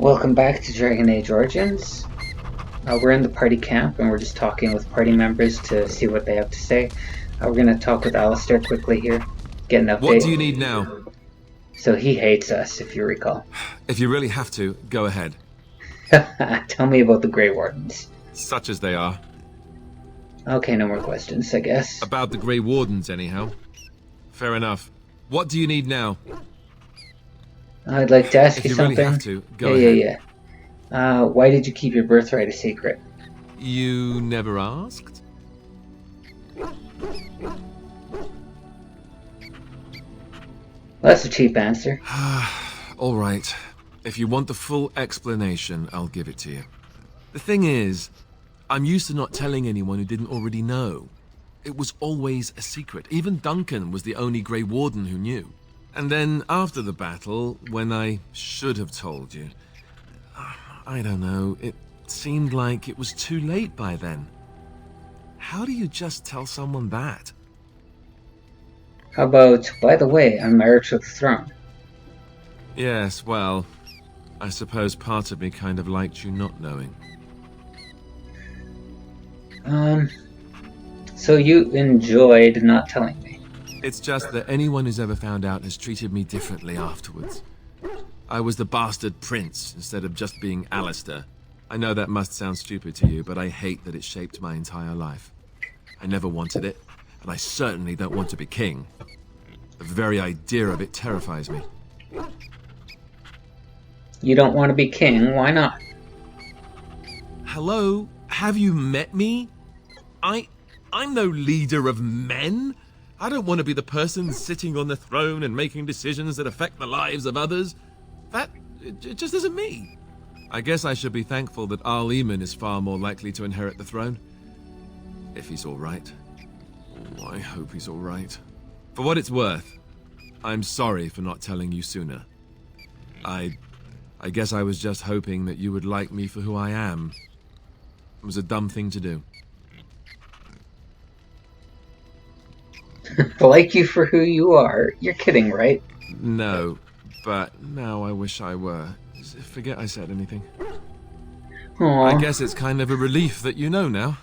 Welcome back to Dragon Age Origins. We're in the party camp and we're just talking with party members to see what they have to say. We're going to talk with Alistair quickly here, get an update. What do you need now? So he hates us, if you recall. If you really have to, go ahead. Tell me about the Grey Wardens. Such as they are. Okay, no more questions, I guess. About the Grey Wardens, anyhow. Fair enough. What do you need now? I'd like to ask if you you something. Really have to, go ahead. Why did you keep your birthright a secret? You never asked? That's a cheap answer. All right. If you want the full explanation, I'll give it to you. The thing is, I'm used to not telling anyone who didn't already know. It was always a secret. Even Duncan was the only Grey Warden who knew. And then, after the battle, when I should have told you, I don't know, it seemed like it was too late by then. How do you just tell someone that? How about, by the way, I'm heir to the throne? Yes, well, I suppose part of me kind of liked you not knowing. So you enjoyed not telling me? It's just that anyone who's ever found out has treated me differently afterwards. I was the bastard prince instead of just being Alistair. I know that must sound stupid to you, but I hate that it shaped my entire life. I never wanted it, and I certainly don't want to be king. The very idea of it terrifies me. You don't want to be king, why not? Hello? Have you met me? I'm no leader of men. I don't want to be the person sitting on the throne and making decisions that affect the lives of others. It just isn't me. I guess I should be thankful that Arl Eamon is far more likely to inherit the throne. If he's all right. Oh, I hope he's all right. For what it's worth, I'm sorry for not telling you sooner. I guess I was just hoping that you would like me for who I am. It was a dumb thing to do. Like you for who you are? You're kidding, right? No, but now I wish I were. Forget I said anything. Aww. I guess it's kind of a relief that you know now.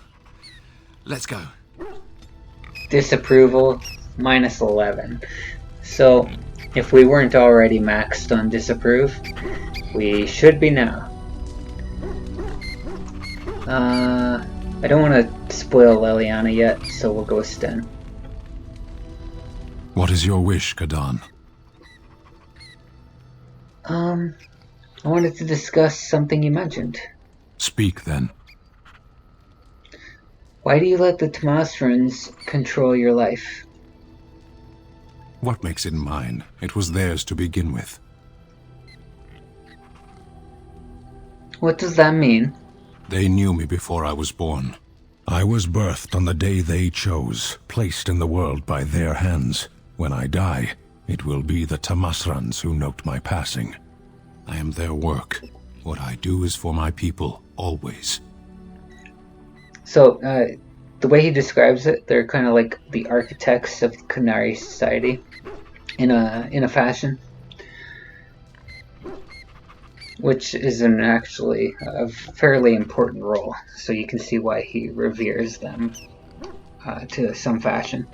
Let's go. Disapproval, minus 11. So, if we weren't already maxed on disapprove, we should be now. I don't want to spoil Leliana yet, so we'll go with Sten. What is your wish, Kadan? I wanted to discuss something you mentioned. Speak, then. Why do you let the Tomasrans control your life? What makes it mine? It was theirs to begin with. What does that mean? They knew me before I was born. I was birthed on the day they chose, placed in the world by their hands. When I die, it will be the Tomasrans who note my passing. I am their work. What I do is for my people, always. So, the way he describes it, they're kind of like the architects of Qunari society, in a fashion, which is actually a fairly important role. So you can see why he reveres them to some fashion.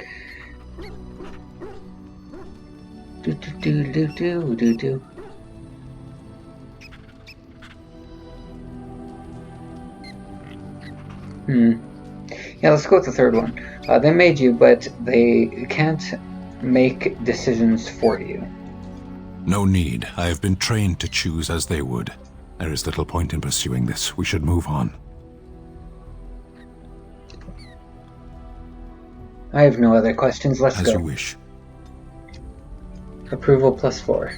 Do. Yeah, let's go with the third one. They made you, but they can't make decisions for you. No need. I have been trained to choose as they would. There is little point in pursuing this. We should move on. I have no other questions. Let's go. As you wish. Approval plus 4.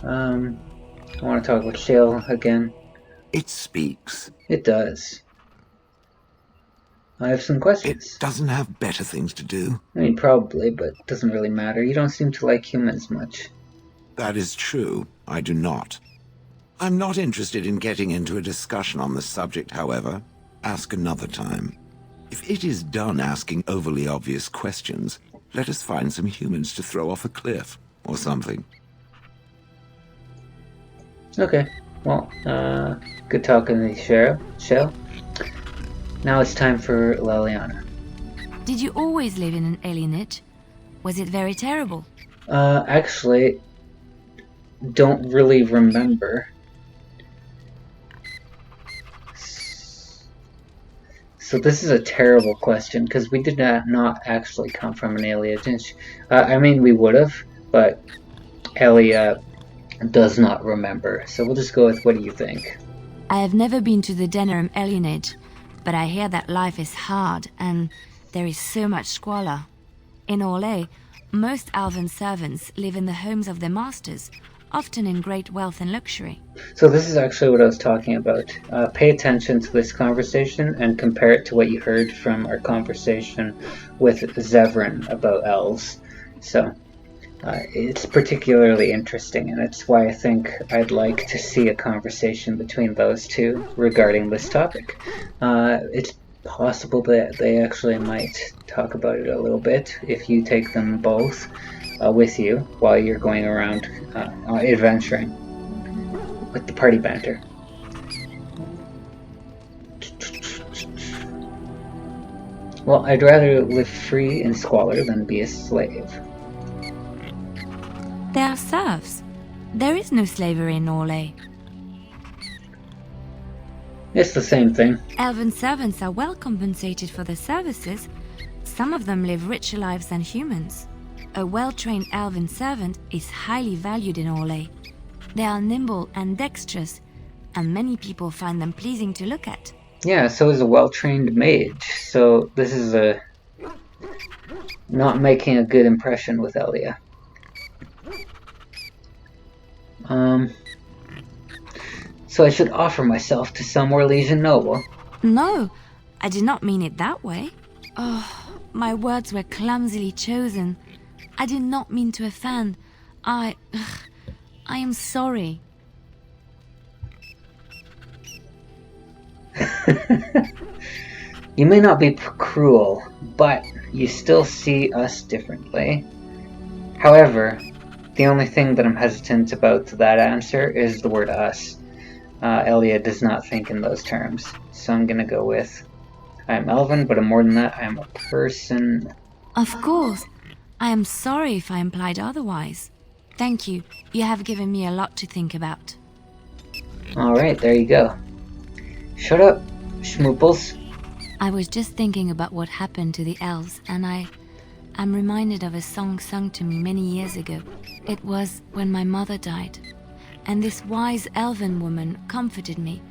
I want to talk with Shale again. It speaks. It does. I have some questions. It doesn't have better things to do. I mean, probably, but it doesn't really matter. You don't seem to like humans much. That is true. I do not. I'm not interested in getting into a discussion on the subject, however. Ask another time. If it is done asking overly obvious questions, let us find some humans to throw off a cliff, or something. Okay. Well, good talking to you, Shell. Now it's time for Leliana. Did you always live in an alienage? Was it very terrible? Actually, don't really remember. So this is a terrible question because we did not actually come from an alienage. I mean, we would have, but Elia does not remember. So we'll just go with, what do you think? I have never been to the Denerim alienage, but I hear that life is hard and there is so much squalor. In Orlais, most elven servants live in the homes of their masters, often in great wealth and luxury. So this is actually what I was talking about. Pay attention to this conversation and compare it to what you heard from our conversation with Zevran about elves. So it's particularly interesting, and it's why I think I'd like to see a conversation between those two regarding this topic. It's possible that they actually might talk about it a little bit if you take them both with you while you're going around adventuring with the party banter. Well, I'd rather live free in squalor than be a slave. They are serfs. There is no slavery in Orlais. It's the same thing. Elven servants are well compensated for their services. Some of them live richer lives than humans. A well-trained elven servant is highly valued in Orlais. They are nimble and dexterous, and many people find them pleasing to look at. Yeah, so is a well-trained mage. So this is not making a good impression with Elia. So I should offer myself to some Orlesian noble. No, I did not mean it that way. Oh, my words were clumsily chosen. I did not mean to offend. I am sorry. You may not be cruel, but you still see us differently. However, the only thing that I'm hesitant about to that answer is the word us. Elia does not think in those terms, so I'm gonna go with, I am Elven, but more than that, I am a person. Of course. I am sorry if I implied otherwise. Thank you. You have given me a lot to think about. Alright, there you go. Shut up, schmooples. I was just thinking about what happened to the elves, and I'm reminded of a song sung to me many years ago. It was when my mother died, and this wise elven woman comforted me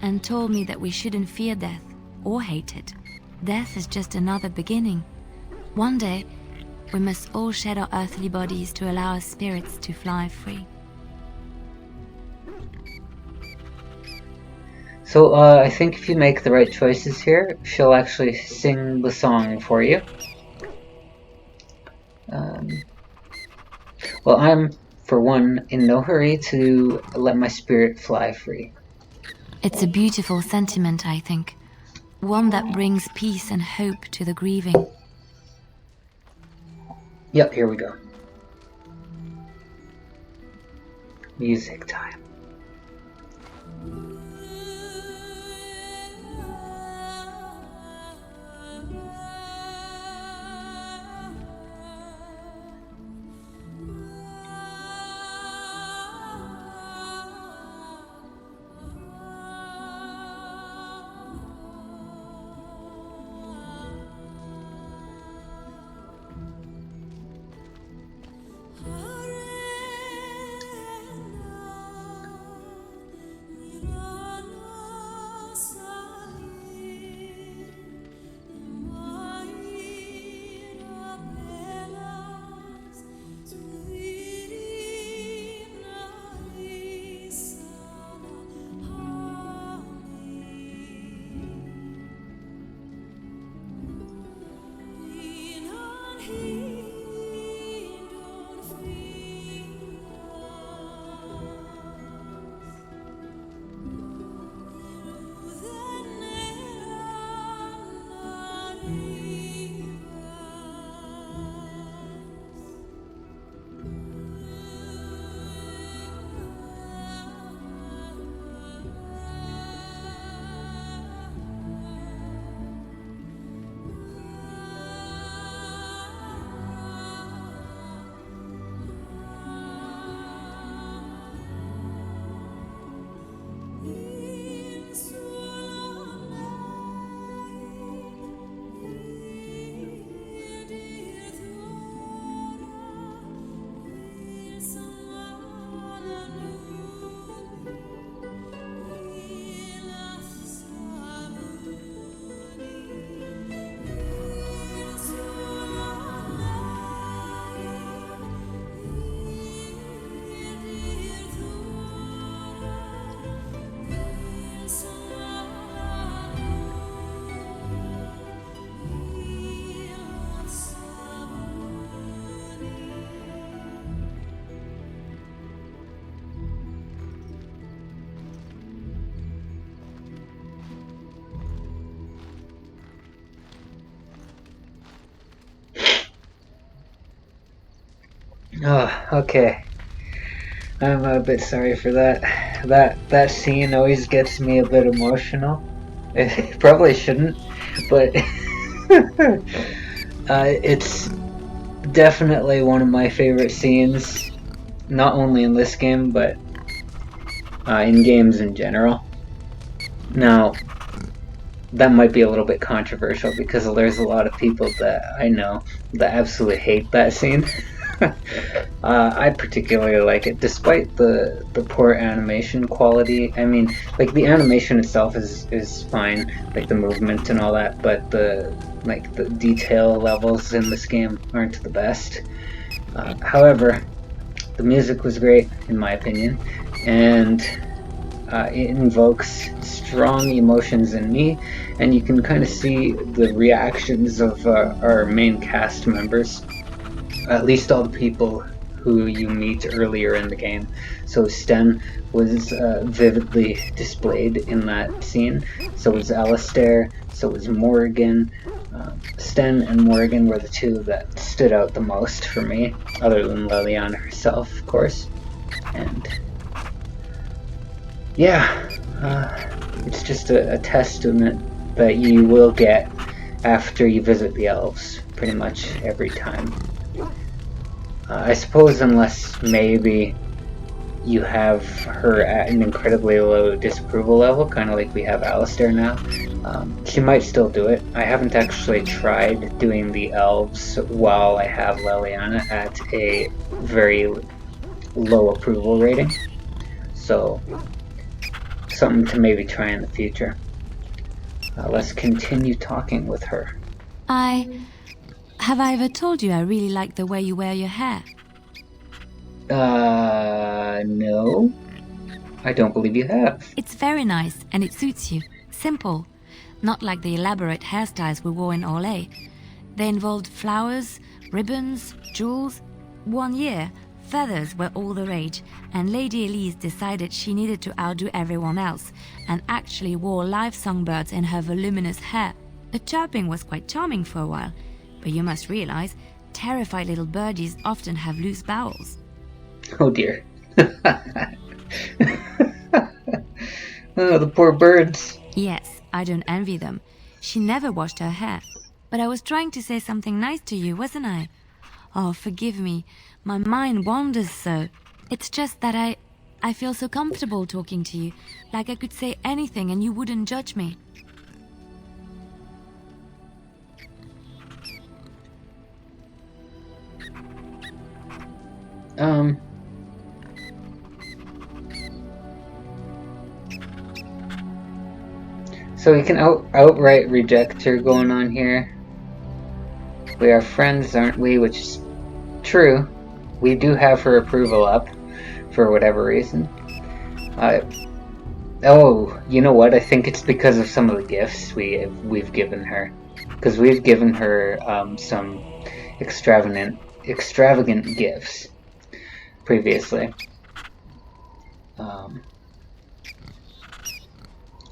and told me that we shouldn't fear death or hate it. Death is just another beginning. One day, we must all shed our earthly bodies to allow our spirits to fly free. So I think if you make the right choices here, she'll actually sing the song for you. Well, I'm, for one, in no hurry to let my spirit fly free. It's a beautiful sentiment, I think. One that brings peace and hope to the grieving. Yep, here we go. Music time. Oh, okay. I'm a bit sorry for that. That scene always gets me a bit emotional. It probably shouldn't, but it's definitely one of my favorite scenes, not only in this game, but in games in general. Now, that might be a little bit controversial because there's a lot of people that I know that absolutely hate that scene. I particularly like it, despite the poor animation quality. I mean, like the animation itself is fine, like the movement and all that, but the detail levels in this game aren't the best. However, the music was great in my opinion, and it invokes strong emotions in me, and you can kind of see the reactions of our main cast members, at least all the people who you meet earlier in the game. So Sten was vividly displayed in that scene. So was Alistair. So was Morrigan. Sten and Morrigan were the two that stood out the most for me, other than Leliana herself, of course. And yeah, it's just a testament that you will get after you visit the elves, pretty much every time. I suppose unless maybe you have her at an incredibly low disapproval level, kind of like we have Alistair now, she might still do it. I haven't actually tried doing the elves while I have Leliana at a very low approval rating, so something to maybe try in the future. Let's continue talking with her. Have I ever told you I really like the way you wear your hair? No. I don't believe you have. It's very nice and it suits you. Simple. Not like the elaborate hairstyles we wore in Orlais. They involved flowers, ribbons, jewels. One year, feathers were all the rage, and Lady Elise decided she needed to outdo everyone else and actually wore live songbirds in her voluminous hair. The chirping was quite charming for a while, but you must realize, terrified little birdies often have loose bowels. Oh dear. Oh, the poor birds. Yes, I don't envy them. She never washed her hair. But I was trying to say something nice to you, wasn't I? Oh, forgive me. My mind wanders so. It's just that I feel so comfortable talking to you. Like I could say anything and you wouldn't judge me. So we can outright reject her going on here. We are friends, aren't we? Which is true. We do have her approval up, for whatever reason. Oh, you know what? I think it's because of some of the gifts we've given her. Because we've given her some extravagant gifts previously.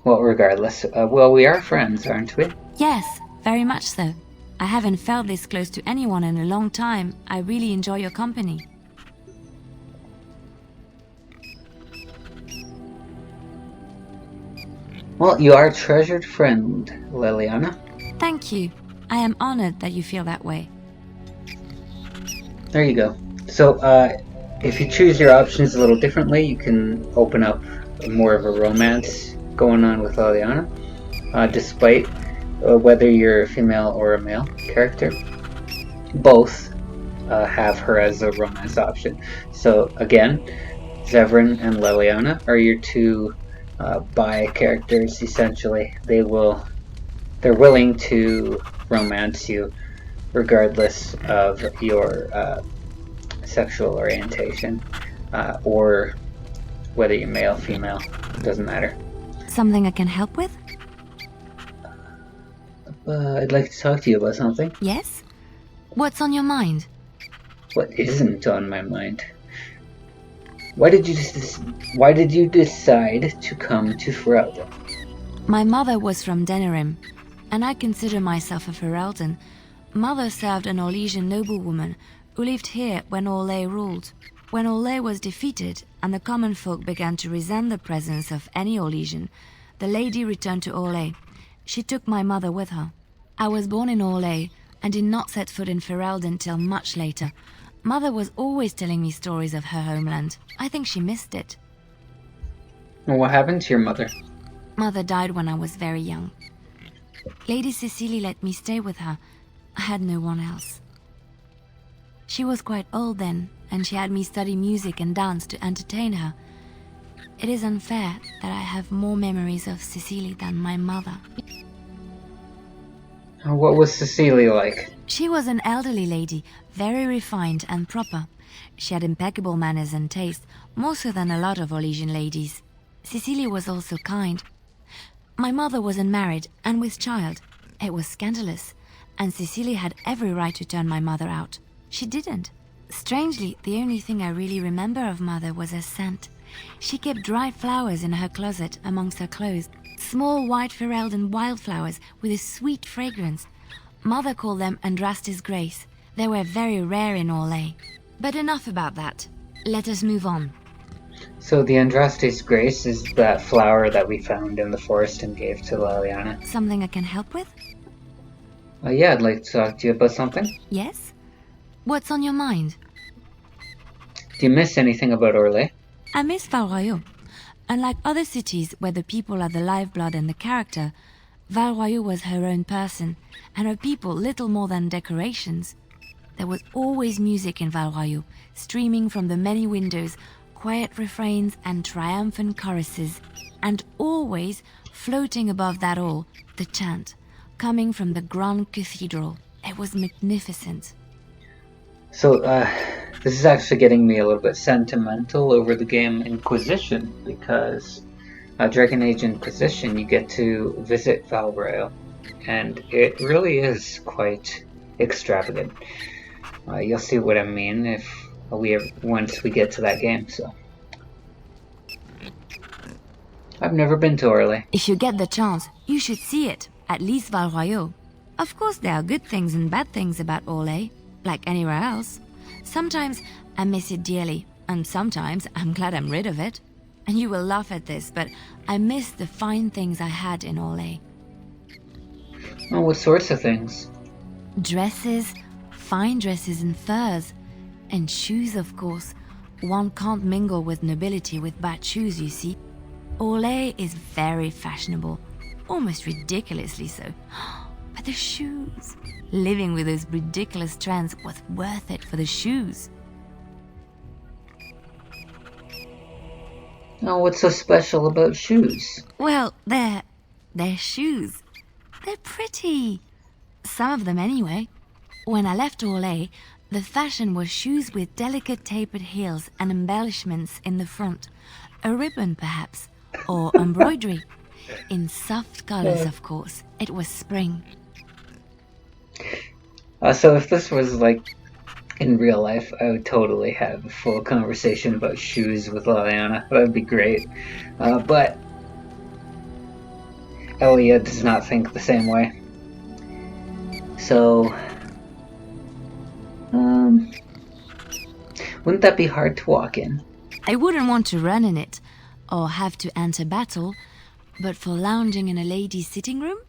Well, regardless, we are friends, aren't we? Yes, very much so. I haven't felt this close to anyone in a long time. I really enjoy your company. Well, you are a treasured friend, Leliana. Thank you. I am honored that you feel that way. There you go. So, if you choose your options a little differently, you can open up more of a romance going on with Leliana, despite whether you're a female or a male character. Both have her as a romance option. So again, Zevran and Leliana are your two bi characters. Essentially, they're willing to romance you regardless of your sexual orientation or whether you're male, female, doesn't matter. Something I can help with? I'd like to talk to you about something. Yes? What's on your mind? What isn't on my mind? Why did you decide to come to Ferelden? My mother was from Denerim, and I consider myself a Ferelden. Mother served an Orlesian noblewoman, who lived here when Orlais ruled. When Orlais was defeated and the common folk began to resent the presence of any Orlesian, the lady returned to Orlais. She took my mother with her. I was born in Orlais and did not set foot in Ferelden till much later. Mother was always telling me stories of her homeland. I think she missed it. Well, what happened to your mother? Mother died when I was very young. Lady Cecilie let me stay with her. I had no one else. She was quite old then, and she had me study music and dance to entertain her. It is unfair that I have more memories of Cecilie than my mother. What was Cecilie like? She was an elderly lady, very refined and proper. She had impeccable manners and taste, more so than a lot of Orlesian ladies. Cecilie was also kind. My mother was unmarried and with child. It was scandalous, and Cecilie had every right to turn my mother out. She didn't. Strangely, the only thing I really remember of Mother was her scent. She kept dried flowers in her closet amongst her clothes, small white Ferelden wildflowers with a sweet fragrance. Mother called them Andraste's Grace. They were very rare in Orlais. But enough about that. Let us move on. So the Andraste's Grace is that flower that we found in the forest and gave to Leliana. Something I can help with? Yeah, I'd like to talk to you about something. Yes? What's on your mind? Do you miss anything about Orlais? I miss Val Royeaux. Unlike other cities where the people are the lifeblood and the character, Val Royeaux was her own person, and her people little more than decorations. There was always music in Val Royeaux, streaming from the many windows, quiet refrains and triumphant choruses, and always, floating above that all, the chant, coming from the Grand Cathedral. It was magnificent. So, this is actually getting me a little bit sentimental over the game Inquisition, because Dragon Age Inquisition, you get to visit Val Royeaux, and it really is quite extravagant. You'll see what I mean once we get to that game. So, I've never been to Orlais. If you get the chance, you should see it, at least Val Royeaux. Of course, there are good things and bad things about Orlais, like anywhere else. Sometimes I miss it dearly, and sometimes I'm glad I'm rid of it. And you will laugh at this, but I miss the fine things I had in Orlais. Oh, what sorts of things? Dresses, fine dresses and furs, and shoes, of course. One can't mingle with nobility with bad shoes, you see. Orlais is very fashionable, almost ridiculously so. But the shoes, living with those ridiculous trends was worth it for the shoes. Oh, what's so special about shoes? Well, they're shoes. They're pretty. Some of them anyway. When I left Orlais, the fashion was shoes with delicate tapered heels and embellishments in the front. A ribbon, perhaps, or embroidery. In soft colors, of course. It was spring. So if this was like in real life, I would totally have a full conversation about shoes with Leliana. That would be great. But Elia does not think the same way. So, wouldn't that be hard to walk in? I wouldn't want to run in it, or have to enter battle, but for lounging in a lady's sitting room?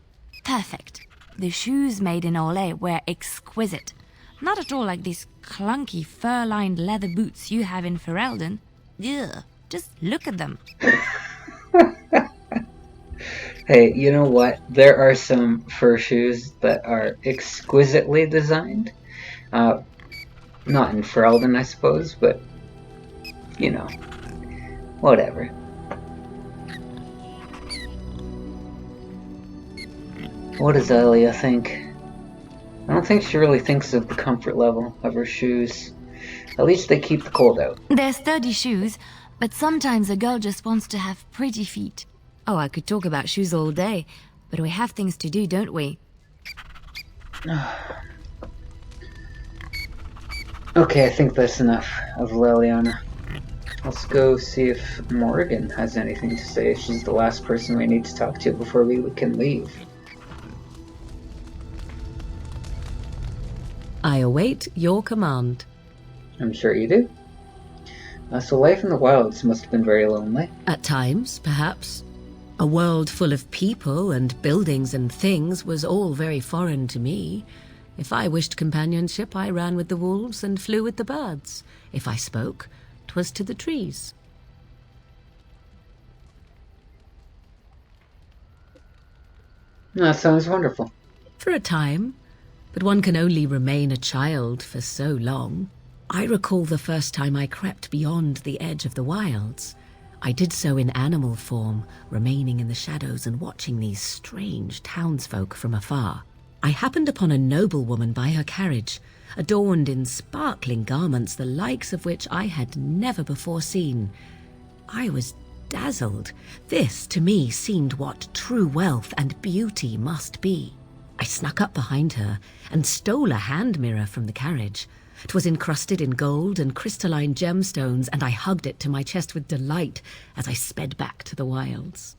Perfect. The shoes made in Orlais were exquisite. Not at all like these clunky fur-lined leather boots you have in Ferelden. Ugh, just look at them. Hey, you know what? There are some fur shoes that are exquisitely designed. Not in Ferelden, I suppose, but, you know, whatever. What does Elia think? I don't think she really thinks of the comfort level of her shoes. At least they keep the cold out. They're sturdy shoes, but sometimes a girl just wants to have pretty feet. Oh, I could talk about shoes all day, but we have things to do, don't we? Okay, I think that's enough of Leliana. Let's go see if Morgan has anything to say. She's the last person we need to talk to before we can leave. I await your command. I'm sure you do. So life in the wilds must have been very lonely. At times, perhaps. A world full of people and buildings and things was all very foreign to me. If I wished companionship, I ran with the wolves and flew with the birds. If I spoke, 'twas to the trees. That sounds wonderful. For a time, but one can only remain a child for so long. I recall the first time I crept beyond the edge of the wilds. I did so in animal form, remaining in the shadows and watching these strange townsfolk from afar. I happened upon a noblewoman by her carriage, adorned in sparkling garments, the likes of which I had never before seen. I was dazzled. This, to me, seemed what true wealth and beauty must be. I snuck up behind her and stole a hand mirror from the carriage. 'Twas encrusted in gold and crystalline gemstones, and I hugged it to my chest with delight as I sped back to the wilds.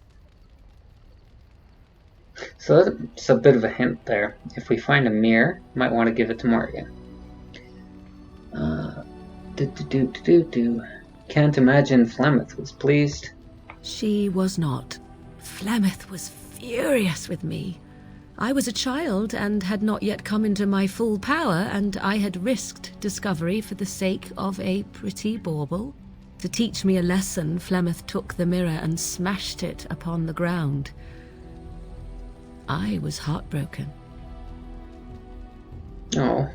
So that's a bit of a hint there. If we find a mirror, might want to give it to Morgan. Can't imagine Flemeth was pleased. She was not. Flemeth was furious with me. I was a child and had not yet come into my full power, and I had risked discovery for the sake of a pretty bauble. To teach me a lesson, Flemeth took the mirror and smashed it upon the ground. I was heartbroken. Oh.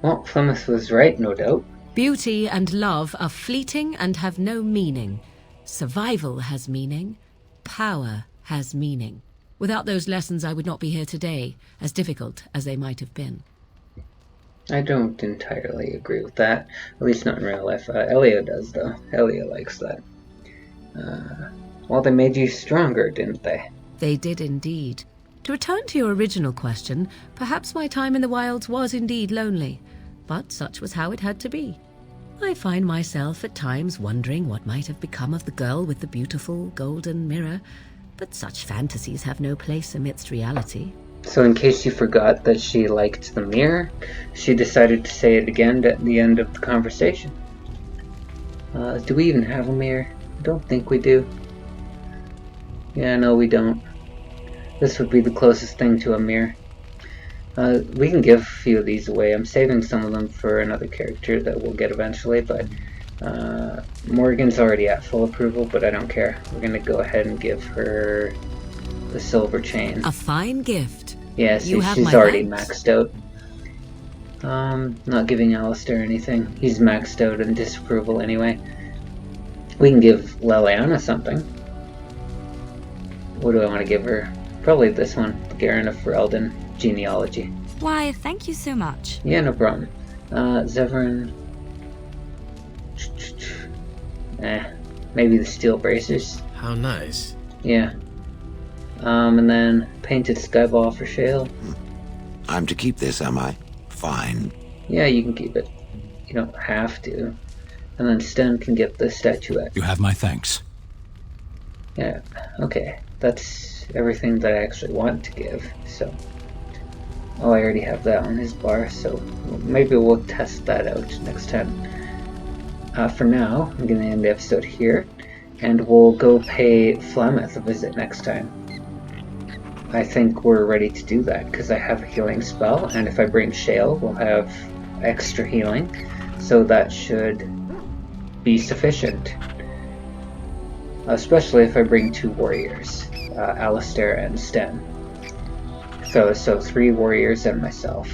Well, Flemeth was right, no doubt. Beauty and love are fleeting and have no meaning. Survival has meaning. Power has meaning. Without those lessons, I would not be here today, as difficult as they might have been. I don't entirely agree with that. At least not in real life. Elia does, though. Elia likes that. Well, they made you stronger, didn't they? They did indeed. To return to your original question, perhaps my time in the wilds was indeed lonely, but such was how it had to be. I find myself at times wondering what might have become of the girl with the beautiful golden mirror, but such fantasies have no place amidst reality. So in case you forgot that she liked the mirror, she decided to say it again at the end of the conversation. Do we even have a mirror? I don't think we do. Yeah, no, we don't. This would be the closest thing to a mirror. We can give a few of these away. I'm saving some of them for another character that we'll get eventually, but Morgan's already at full approval, but I don't care. We're going to go ahead and give her the silver chain. A fine gift. Yeah, see, she's already maxed out. Not giving Alistair anything. He's maxed out in disapproval anyway. We can give Leliana something. What do I want to give her? Probably this one, Garen of Ferelden Genealogy. Why, thank you so much. Yeah, no problem. Zevran. Maybe the steel bracers. How nice. Yeah. And then painted skyball for Shale. I'm to keep this, am I? Fine. Yeah, you can keep it. You don't have to. And then Sten can get the statuette. You have my thanks. Yeah, okay. That's everything that I actually want to give, so... Oh, I already have that on his bar, so maybe we'll test that out next time. For now, I'm going to end the episode here, and we'll go pay Flemeth a visit next time. I think we're ready to do that, because I have a healing spell, and if I bring Shale, we'll have extra healing, so that should be sufficient. Especially if I bring 2 warriors, Alistair and Sten. So 3 warriors and myself.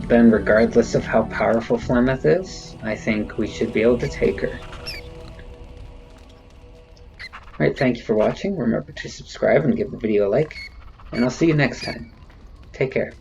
Then regardless of how powerful Flemeth is, I think we should be able to take her. Alright, thank you for watching. Remember to subscribe and give the video a like. And I'll see you next time. Take care.